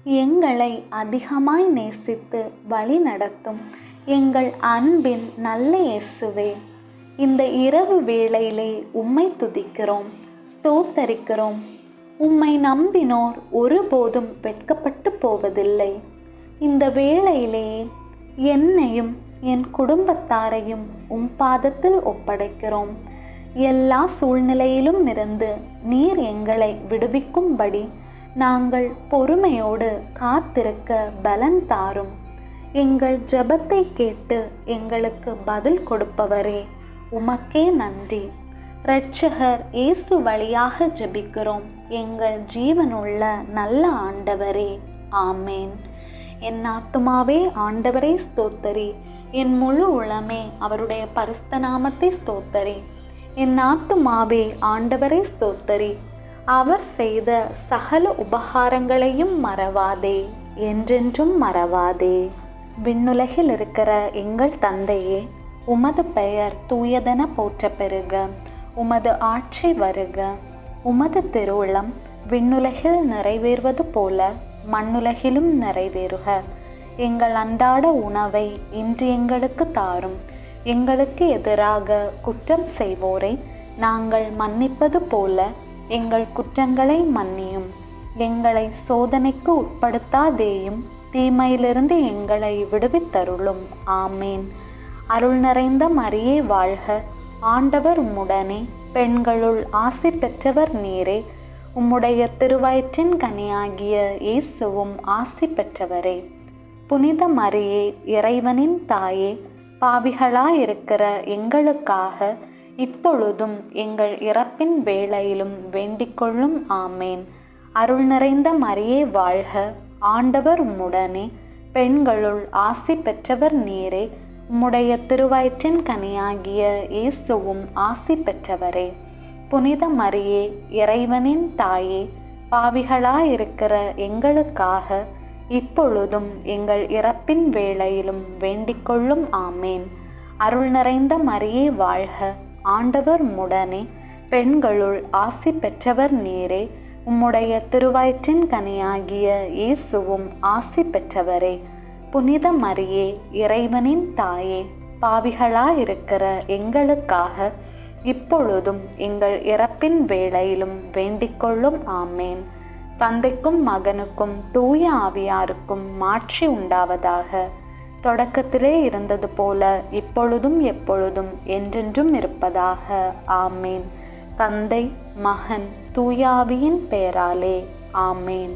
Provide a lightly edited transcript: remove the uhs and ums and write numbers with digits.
எங்களை அதிகமாய் நேசித்து வழி நடத்தும் எங்கள் அன்பின் நல்ல இயேசுவே, இந்த இரவு வேளையிலே உம்மை துதிக்கிறோம், ஸ்தோத்தரிக்கிறோம். உம்மை நம்பினோர் ஒருபோதும் வெட்கப்பட்டு போவதில்லை. இந்த வேளையிலே என்னையும் என் குடும்பத்தாரையும் உம் பாதத்தில் ஒப்படைக்கிறோம். எல்லா சூழ்நிலையிலும் இருந்து நீர் எங்களை விடுவிக்கும்படி நாங்கள் பொறுமையோடு காத்திருக்க பலன் தாரும். எங்கள் ஜெபத்தை கேட்டு எங்களுக்கு பதில் கொடுப்பவரே, உமக்கே நன்றி. இரட்சகர் இயேசு வழியாக ஜெபிக்கிறோம் எங்கள் ஜீவனுள்ள நல்ல ஆண்டவரே, ஆமேன். என் ஆத்துமாவே ஆண்டவரை ஸ்தோத்தரி, என் முழு உளமே அவருடைய பரிசுத்த நாமத்தை ஸ்தோத்தரி. என் ஆத்துமாவே ஆண்டவரை ஸ்தோத்தரி, அவர் செய்த சகல உபகாரங்களையும் மறவாதே, என்றென்றும் மறவாதே. விண்ணுலகில் இருக்கிற எங்கள் தந்தையே, உமது பெயர் தூயதென போற்ற பெறுக. உமது ஆட்சி வருக. உமது திருவுளம் விண்ணுலகில் நிறைவேறுவது போல மண்ணுலகிலும் நிறைவேறுக. எங்கள் அன்றாட உணவை இன்று எங்களுக்கு தாரும். எங்களுக்கு எதிராக குற்றம் செய்வோரை நாங்கள் மன்னிப்பது போல எங்கள் குற்றங்களை மன்னியும். எங்களை சோதனைக்கு உட்படுத்தாதேயும், தீமையிலிருந்து எங்களை விடுவித்தருளும். ஆமேன். அருள் நிறைந்த மரியே வாழ்க. ஆண்டவர் உம்முடனே, பெண்களுள் ஆசி பெற்றவர் நீரே. உம்முடைய திருவயிற்றின் கனியாகிய இயேசுவும் ஆசி பெற்றவரே. புனித மரியே, இறைவனின் தாயே, பாவிகளாயிருக்கிற எங்களுக்காக இப்பொழுதும் எங்கள் இறப்பின் வேளையிலும் வேண்டிக்கொள்ளும். ஆமேன். அருள் நிறைந்த மரியே வாழ்க. ஆண்டவர் உம்முடனே, பெண்களுள் ஆசி பெற்றவர் நீரே. உம்முடைய திருவயிற்றின் கனியாகிய இயேசுவும் ஆசி பெற்றவரே. புனித மரியே, இறைவனின் தாயே, பாவிகளாயிருக்கிற எங்களுக்காக இப்பொழுதும் எங்கள் இறப்பின் வேளையிலும் வேண்டிக்கொள்ளும். ஆமேன். அருள் நிறைந்த மரியே வாழ்க. ஆண்டவர் உம்முடனே, பெண்களுள் ஆசி பெற்றவர் நீரே. உம்முடைய திருவயிற்றின் கனியாகிய இயேசுவும் ஆசி பெற்றவரே. புனித மரியே, இறைவனின் தாயே, பாவிகளாயிருக்கிற எங்களுக்காக இப்பொழுதும் எங்கள் இறப்பின் வேளையிலும் வேண்டிக்கொள்ளும். ஆமேன். தந்தைக்கும் மகனுக்கும் தூய ஆவியாருக்கும் மாட்சி உண்டாவதாக. தொடக்கத்திலே இருந்தது போல இப்பொழுதும் எப்பொழுதும் என்றென்றும் இருப்பதாக. ஆமேன். தந்தை, மகன், தூய ஆவியின் பெயராலே. ஆமேன்.